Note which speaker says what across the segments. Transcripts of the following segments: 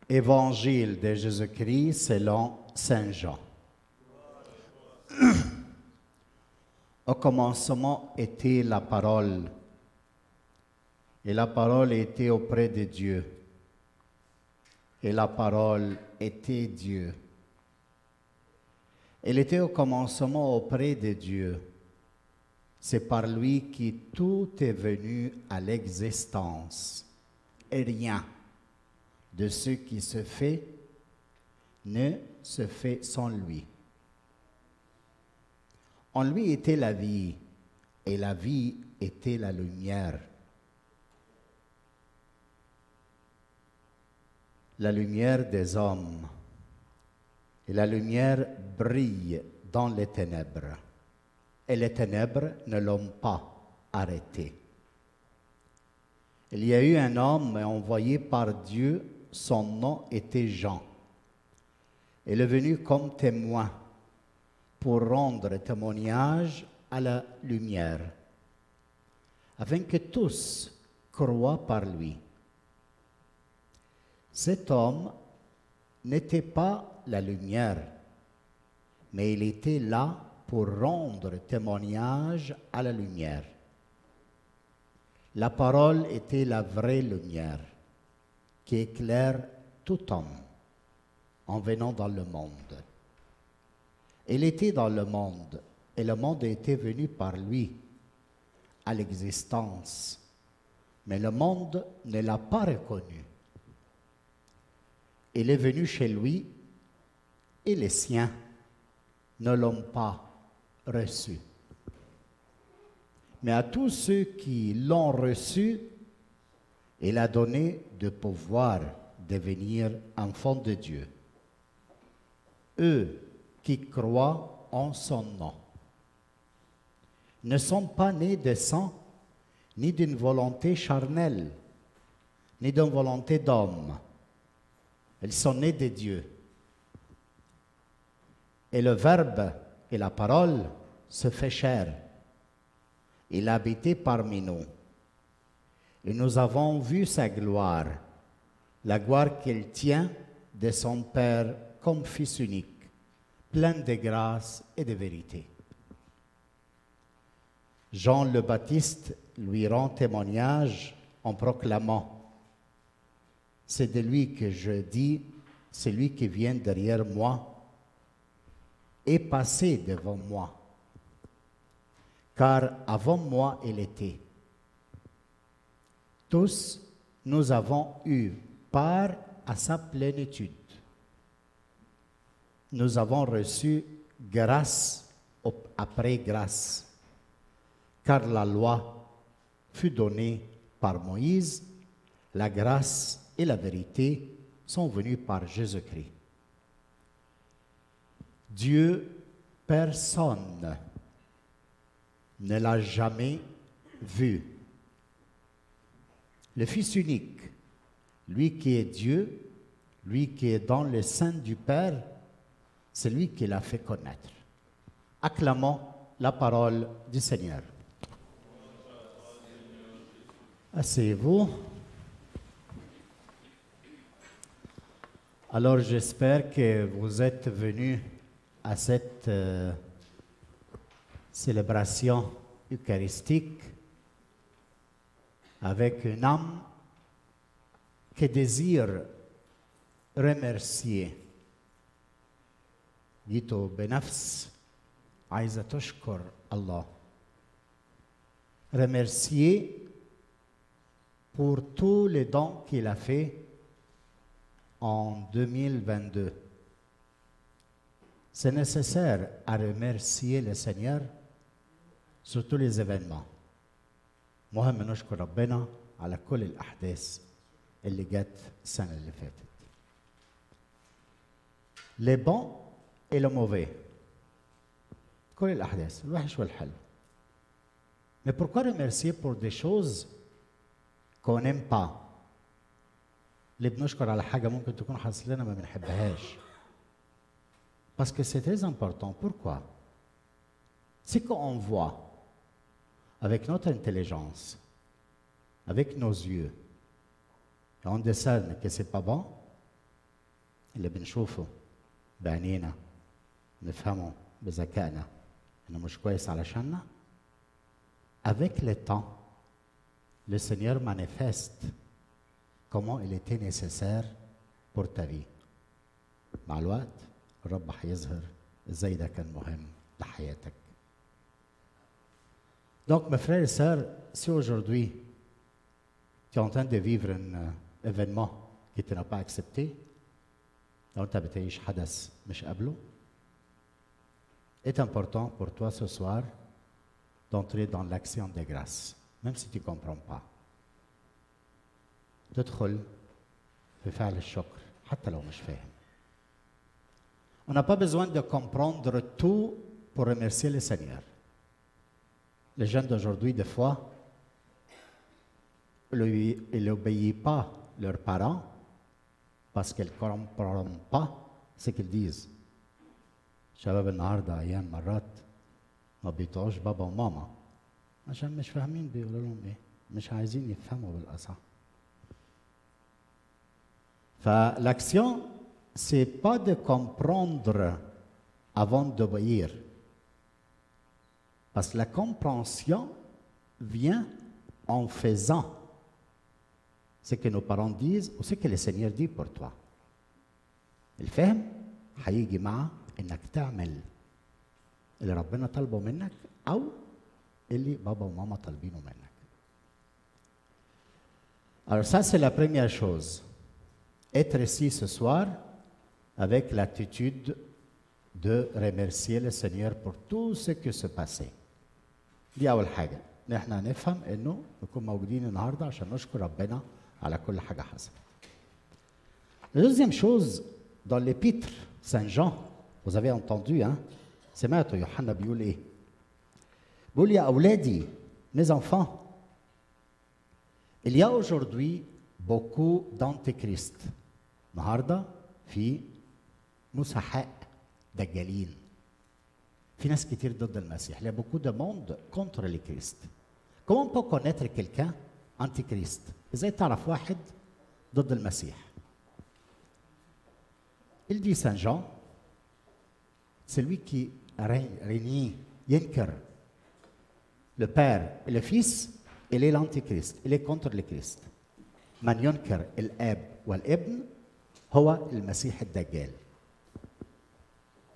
Speaker 1: Évangile de Jésus-Christ selon Saint Jean. Au commencement était la parole, et la parole était auprès de Dieu, et la parole était Dieu. Elle était au commencement auprès de Dieu. C'est par lui que tout est venu à l'existence, et rien de ce qui se fait ne se fait sans lui. En lui était la vie, et la vie était la lumière. La lumière des hommes. Et la lumière brille dans les ténèbres. Et les ténèbres ne l'ont pas arrêté. Il y a eu un homme envoyé par Dieu, son nom était Jean. Il est venu comme témoin pour rendre témoignage à la lumière, afin que tous croient par lui. Cet homme n'était pas la lumière, mais il était là pour rendre témoignage à la lumière. La parole était la vraie lumière qui éclaire tout homme en venant dans le monde. Il était dans le monde, et le monde était venu par lui à l'existence, mais le monde ne l'a pas reconnu. Il est venu chez lui, et les siens ne l'ont pas reçu. Mais à tous ceux qui l'ont reçu, il a donné de pouvoir devenir enfants de Dieu. Eux qui croient en son nom ne sont pas nés de sang, ni d'une volonté charnelle, ni d'une volonté d'homme. Ils sont nés de Dieu. Et le Verbe et la parole se fait chair. Il a habité parmi nous. Et nous avons vu sa gloire, la gloire qu'il tient de son Père comme Fils unique, plein de grâce et de vérité. Jean le Baptiste lui rend témoignage en proclamant: c'est de lui que je dis, celui qui vient derrière moi est passé devant moi, car avant moi il était. Tous, nous avons eu part à sa plénitude. Nous avons reçu grâce après grâce, car la loi fut donnée par Moïse, la grâce et la vérité sont venues par Jésus-Christ. Dieu, personne ne l'a jamais vu. Le Fils unique, lui qui est Dieu, lui qui est dans le sein du Père, c'est lui qui l'a fait connaître. Acclamons la parole du Seigneur. Asseyez-vous. Alors j'espère que vous êtes venus à cette célébration eucharistique avec une âme qui désire remercier. جيتوا بنفس عايزة تشكر الله. Remercier pour tous les dons qu'il a fait en 2022. C'est nécessaire à remercier le Seigneur sur tous les événements. مهم نشكر ربنا على كل الأحداث اللي جت السنة اللي فاتت. Les bons et le mauvais. كل الأحداث الوحش والحلو. Mais pourquoi remercier pour des choses qu'on n'aime pas? اللي بنشكر على حاجة ممكن تكون حصلت لنا ما بنحبهاش. Parce que c'est très important. Pourquoi? C'est qu'on voit avec notre intelligence, avec nos yeux, et on discerne que ce n'est pas bon, اللي بنشوفه بعينينا نفهمه بذكائنا انه مش كويس علشاننا. Avec le temps, le Seigneur manifeste comment il était nécessaire pour ta vie. مع الوقت الرب هيظهر ازاي ده كان مهم لحياتك. Donc mes frères et sœurs, si aujourd'hui tu es en train de vivre un événement qui tu n'as pas accepté, لو انت بتعيش حدث مش قبله، est important pour toi ce soir d'entrer dans l'action de grâce, même si tu ne comprends pas. تدخل في فعل الشكر حتى لو مش فاهم. On n'a pas besoin de comprendre tout pour remercier le Seigneur. Les jeunes d'aujourd'hui, des fois, ils n'obéissent pas leurs parents parce qu'ils ne comprennent pas ce qu'ils disent. شباب النهارده ايام مرات ما بيطيعوش بابا وماما عشان مش فاهمين بيقولوا لهم ايه، مش عايزين يفهموا بالاصح. فالاكسيون c'est pas de comprendre avant d'obéir. Parce que la compréhension vient en faisant ce que nos parents disent ou ce que le Seigneur dit pour toi. الفهم هيجي مع انك تعمل اللي ربنا طالبه منك او اللي بابا وماما طالبينه منك. Alors ça c'est la première chose. Être ici ce soir avec l'attitude de remercier le Seigneur pour tout ce qui s'est passé. دي أول حاجة، نحن نفهم إنه نكون موجودين النهارده عشان نشكر ربنا على كل حاجة حصلت. La deuxième chose, dans l'épître Saint Jean, vous avez entendu, hein? سمعتوا يوحنا بيقول إيه؟ بيقول يا أولادي, mes enfants, il y a aujourd'hui beaucoup d'antéchrists. النهارده في مسحاء دجالين. في ناس كتير ضد المسيح. Il y a beaucoup de monde contre le Christ. Comment on peut connaître quelqu'un antichrist? ازاي تعرف واحد ضد المسيح؟ Il dit Saint Jean, celui qui renie, ينكر le Père et le Fils, il est l'antichrist, il est contre le Christ. من ينكر الآب والابن هو المسيح الدجال.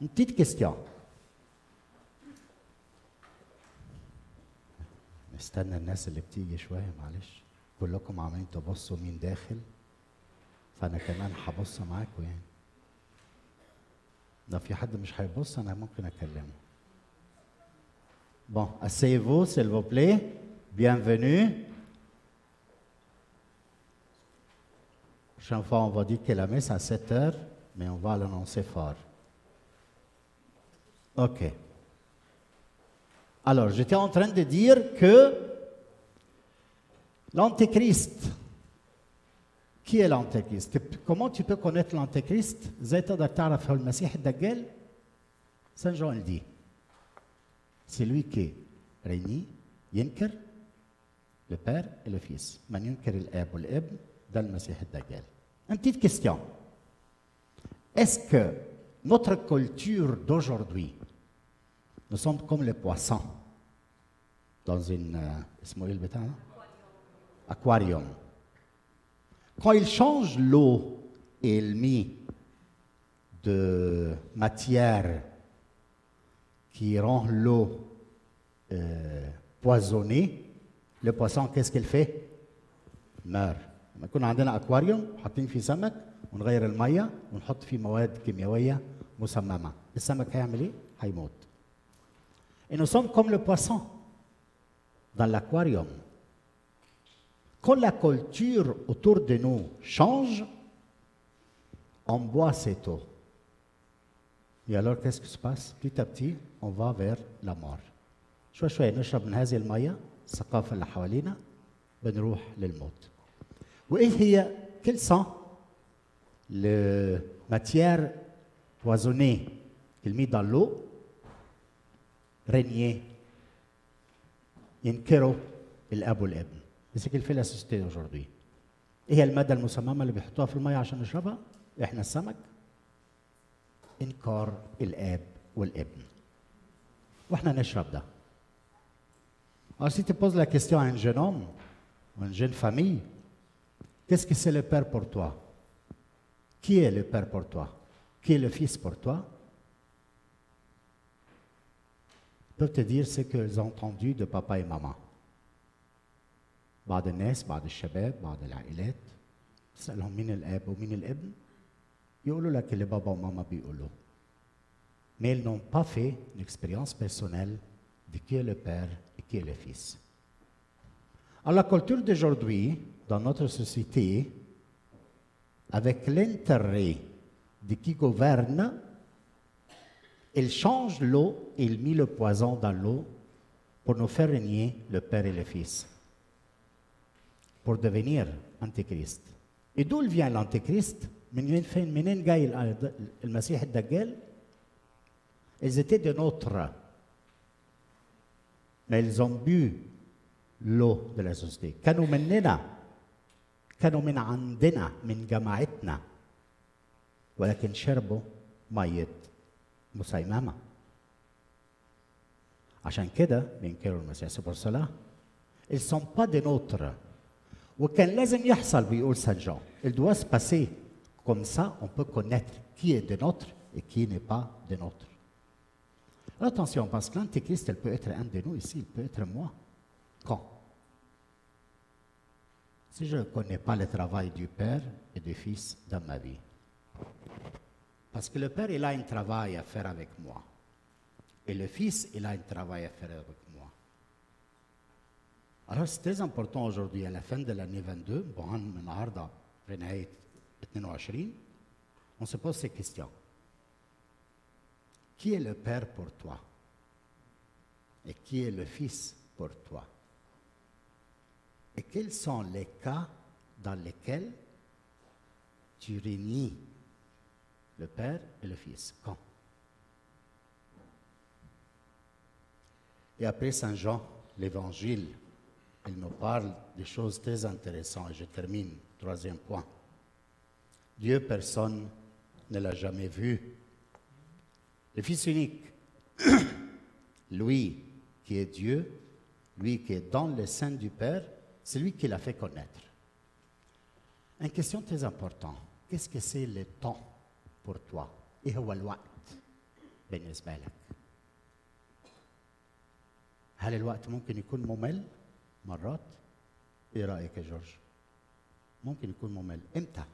Speaker 1: Une petite question. استنى الناس اللي بتيجي شويه معلش، كلكم عمالين تبصوا مين داخل، فانا كمان هبص معاكم يعني. لو في حد مش هيبص انا ممكن اكلمه. Bon, asseyez-vous s'il vous plaît. Bienvenue. Prochaine fois on va dire que la messe à 7 heures, mais on va l'annoncer fort. Ok. Alors, j'étais en train de dire que l'antéchrist, qui est l'antéchrist? Comment tu peux connaître l'antéchrist? ازاي تقدر تعرف هو المسيح الدجال؟ Saint Jean le dit. C'est lui qui renie, ينكر le Père et le Fils. من ينكر الآب والابن ده المسيح الدجال. Une petite question. Est-ce que notre culture d'aujourd'hui, nous sommes comme les poissons dans une aquarium. Quand ils changent l'eau et ils mettent de matière qui rend l'eau poisonnée, le poisson, qu'est-ce qu'il fait? meurt. لما يكون عندنا اكواريوم حاطين فيه سمك ونغير الميه ونحط فيه مواد كيميائيه مسممه، السمك هيعمل ايه؟ هيموت. Et nous sommes comme le poisson dans l'aquarium. Quand la culture autour de nous change, on boit cette eau. Et alors qu'est-ce qui se passe? Petit à petit, on va vers la mort. شوي شوي نشرب من هذه الميه، الثقافه اللي حوالينا، بنروح للموت. وايه هي؟ Quelles sont les matières poisonnées qu'il met dans l'eau? régner, ينكروا الاب والابن. C'est ce qu'il fait la société aujourd'hui. ايه هي الماده المسممه اللي بيحطوها في الميه عشان نشربها؟ احنا السمك إنكار الآب والابن. وإحنا نشرب ده. Alors si tu poses la question à un jeune homme, ou une jeune famille, qu'est-ce que c'est le Père pour toi? Qui est le Père pour toi? Qui est le Fils pour toi? Ils peuvent te dire ce qu'ils ont entendu de papa et maman. بعض الناس بعض الشباب بعض العائلات تسألهم مين الاب ومين الابن يقولوا لك اللي بابا وماما بيقولوا. Mais ils n'ont pas fait une expérience personnelle de qui est le Père et qui est le Fils. Alors la culture d'aujourd'hui, dans notre société, avec l'intérêt de qui gouverne, il change l'eau et il met le poison dans l'eau pour nous faire régner le Père et le Fils. Pour devenir antéchrist. Et d'où vient l'antéchrist? منين جاي المسيح الدجال؟ Ils étaient de nôtres. Mais ils ont bu l'eau de la société. كانوا مننا. كانوا من عندنا من جماعتنا. ولكن شربوا مية مسيممة. عشان كده بينكروا المسيح. C'est pour cela. Ils ne sont pas de nôtres. وكان لازم يحصل بيقول سان جان. Il doit se passer comme ça, on peut connaître qui est de nôtre et qui n'est pas de nôtre. Alors attention, parce que l'antéchrist, elle peut être un de nous ici, il peut être moi. Quand? Si je ne connais pas le travail du Père et du Fils dans ma vie. Parce que le Père, il a un travail à faire avec moi. Et le Fils, il a un travail à faire avec moi. Alors c'est très important aujourd'hui, à la fin de l'année 22, النهارده في نهاية 22, on se pose ces questions. Qui est le Père pour toi? Et qui est le Fils pour toi? Et quels sont les cas dans lesquels tu réunis le Père et le Fils? Quand? Et après Saint Jean, l'Évangile, il nous parle de choses très intéressantes. Je termine, troisième point. Dieu, personne ne l'a jamais vu. Le Fils unique, lui qui est Dieu, lui qui est dans le sein du Père, c'est lui qui l'a fait connaître. Une question très importante. Qu'est-ce que c'est le temps pour toi? إيه هو الوقت بالنسبة لك؟ هل الوقت ممكن يكون ممل مرات؟ إيه رأيك يا جورج؟ ممكن يكون ممل. إمتى؟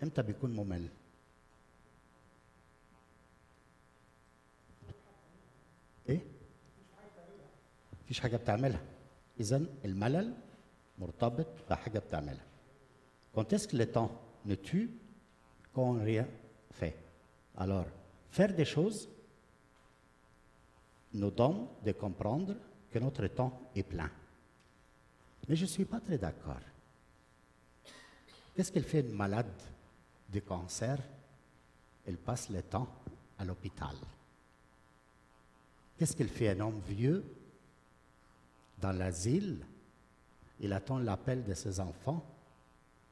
Speaker 1: إمتى بيكون ممل؟ إيه؟ مفيش حاجة بتعملها. إذن الملل مرتبط بحاجة بتعملها. Quand est-ce que le temps ne tue quand rien fait? Alors, faire des choses nous donne de comprendre que notre temps est plein. Mais je ne suis pas très d'accord. Qu'est-ce qu'elle fait une malade de cancer? Elle passe le temps à l'hôpital. Qu'est-ce qu'elle fait un homme vieux dans l'asile? Il attend l'appel de ses enfants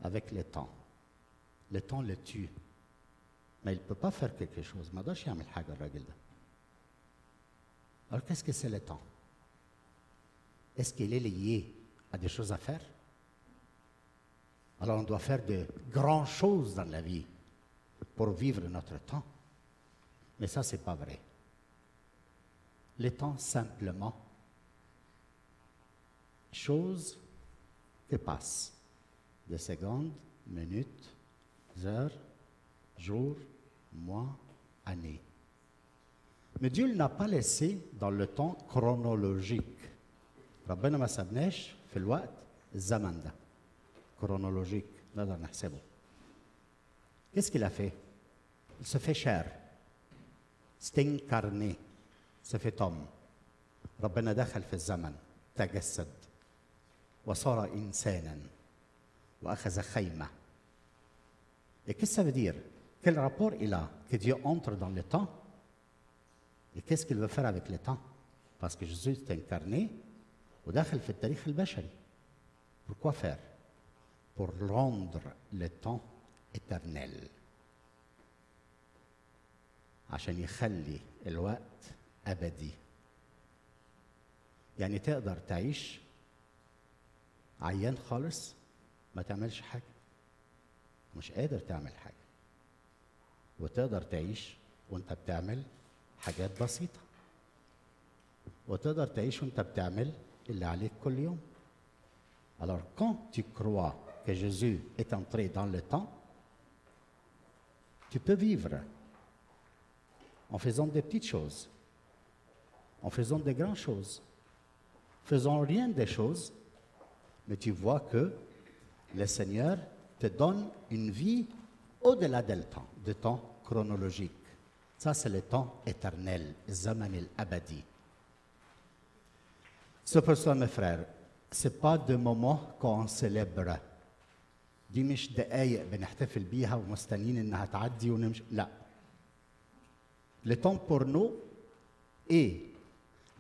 Speaker 1: avec le temps. Le temps le tue. Mais il ne peut pas faire quelque chose. ما قدرش يعمل حاجة الراجل ده. Alors qu'est-ce que c'est le temps? Est-ce qu'il est lié à des choses à faire? Alors on doit faire de grandes choses dans la vie pour vivre notre temps. Mais ça, ce n'est pas vrai. Le temps, simplement, choses qui passent. Des secondes, minutes, heures, jours, mois, années. Mais Dieu n'a pas laissé dans le temps chronologique. ربنا ما سابناش في الوقت الزمن ده. Chronologique, نقدر نحسبه. Qu'est-ce qu'il a fait? Il se fait chair. C'est incarné. Se fait homme. ربنا دخل في الزمن. تجسد. وصار إنسانا. وأخذ خيمة. Et qu'est-ce que ça veut dire? Quel rapport il a que Dieu entre dans le temps? Et qu'est-ce qu'il veut faire avec le temps? Parce que Jésus est incarné وداخل في التاريخ البشري. Pourquoi faire? Pour rendre le temps éternel. عشان يخلي الوقت أبدي. يعني تقدر تعيش عيان خالص ما تعملش حاجة، مش قادر تعمل حاجة، وتقدر تعيش وانت بتعمل حاجات بسيطة، وتقدر تعيش وانت بتعمل اللي عليك كل يوم. Alors quand tu crois que Jésus est entré dans le temps, tu peux vivre en faisant des petites choses, en faisant des grandes choses, faisant rien des choses, mais tu vois que le Seigneur te donne une vie au-delà du temps chronologique. Ça, c'est le temps éternel, الزمن الأبدي. C'est pour ça, mes frères, ce n'est pas de moments qu'on célèbre. دي مش دقايق بنحتفل بيها ومستنيين إنها تعدي ونمشي، لا. Le temps pour nous est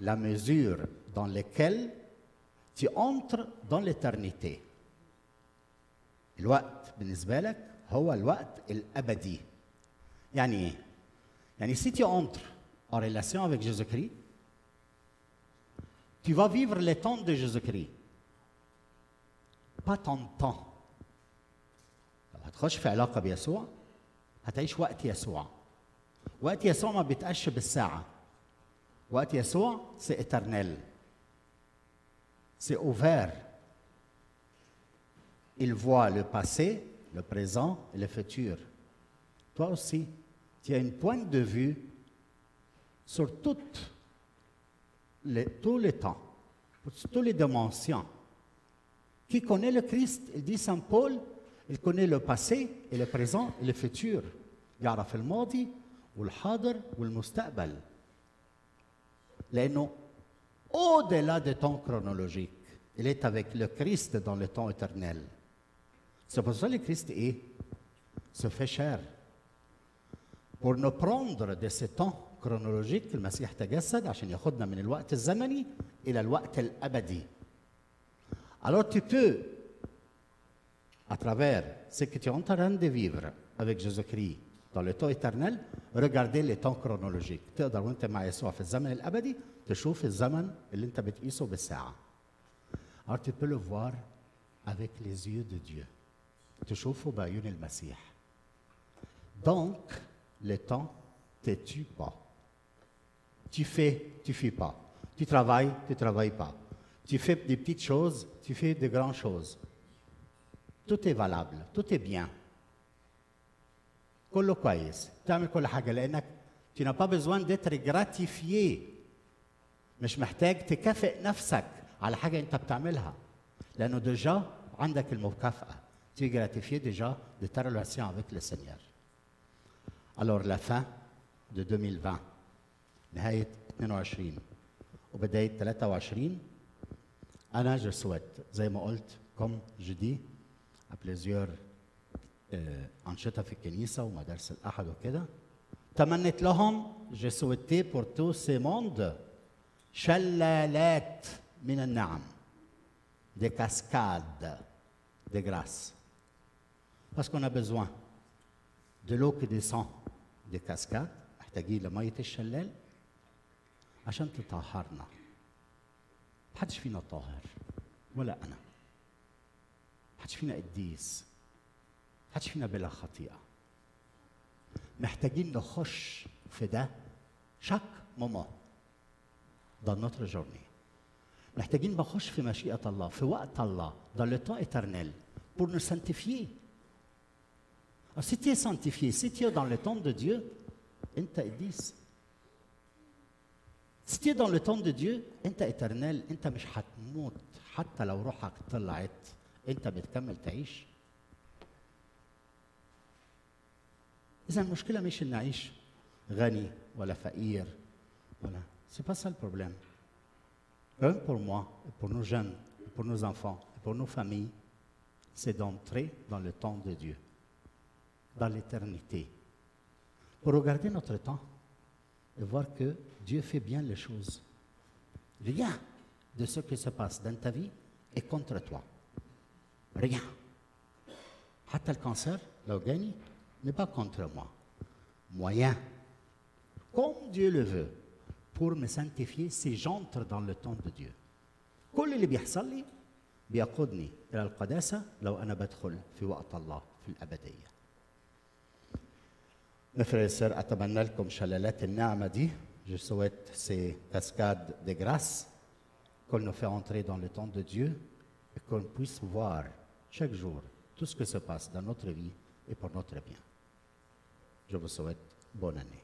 Speaker 1: la mesure dans laquelle tu entres dans l'éternité. الوقت بالنسبة لك هو الوقت الأبدي. يعني إيه؟ يعني si tu entres en relation avec Jésus-Christ, tu vas vivre le temps de Jésus-Christ. pas ton temps. لو هتخش في علاقة بيسوع هتعيش وقت يسوع. وقت يسوع ما بيتقاش بالساعة. وقت يسوع c'est éternel. C'est ouvert. Il voit le passé, le présent et le futur. Toi aussi, tu as une pointe de vue sur tous les temps, sur toutes les dimensions. Qui connaît le Christ, il dit Saint Paul, il connaît le passé et le présent et le futur. يعرف الماضي والحاضر والمستقبل. لأنه au-delà du temps chronologique, il est avec le Christ dans le temps éternel. C'est pour ça que le Christ se fait chair. Pour nous prendre de ce temps chronologique, المسيح تجسد عشان ياخدنا من الوقت الزمني إلى الوقت الأبدي. Alors tu peux, à travers ce que tu es en train de vivre avec Jésus-Christ dans le temps éternel, regarder le temps chronologique. تقدر وانت مع يسوع في الزمن الأبدي تشوف الزمن اللي انت بتقيسه بالساعة. Alors tu peux le voir avec les yeux de Dieu. تشوفه بعيون المسيح. Donc, le temps ne te tue pas. Tu fais pas. Tu travailles pas. Tu fais des petites choses, tu fais de grandes choses. Tout est valable, tout est bien. كله كويس. تعمل كل حاجة لأنك tu n'as pas besoin d'être gratifié. مش محتاج تكافئ نفسك على حاجة أنت بتعملها. لأنه déjà عندك المكافأة. Tu es gratifié déjà de ta relation avec le Seigneur. Alors la fin de 2020 نهاية 22 وبداية 23 أنا je souhaite زي ما قلت comme je dis à plusieurs أنشطة في الكنيسة ومدارس الأحد وكده تمنيت لهم je souhaitais pour tout ce monde شلالات من النعم des cascades de grâce parce qu'on a besoin de l'eau qui descend des cascades محتاجين لمية الشلال عشان تطهرنا. محدش فينا طاهر ولا أنا. محدش فينا قديس. محدش فينا بلا خطيئة. محتاجين نخش في ده chaque moment dans notre journée. محتاجين نخش في مشيئة الله في وقت الله dans le temps éternel pour nous sanctifier. Alors, si tu es sanctifié, si tu es dans le temps de Dieu, أنت قديس. Si tu es dans le temps de Dieu, أنت éternel, أنت مش هتموت حتى لو روحك طلعت، أنت بتكمل تعيش. إذا المشكلة مش إن نعيش غني ولا فقير ولا. C'est pas ça le problème. Pour moi, pour nos jeunes, pour nos enfants, pour nos familles, c'est d'entrer dans le temps de Dieu, dans l'éternité, pour regarder notre temps et voir que Dieu fait bien les choses. Rien de ce qui se passe dans ta vie est contre toi. Rien. حتى le cancer, لو جاني, n'est pas contre moi. Moyen comme Dieu le veut, pour me sanctifier si j'entre dans le temps de Dieu. كل اللي بيحصل لي بيقودني إلى القداسة لو أنا بدخل في وقت الله في الأبدية. Mes frères et sœurs, أتمنى لكم شلالات النعمة دي. Je souhaite ces cascades de grâce qu'on nous fait entrer dans le temps de Dieu et qu'on puisse voir chaque jour tout ce qui se passe dans notre vie et pour notre bien. Je vous souhaite bonne année.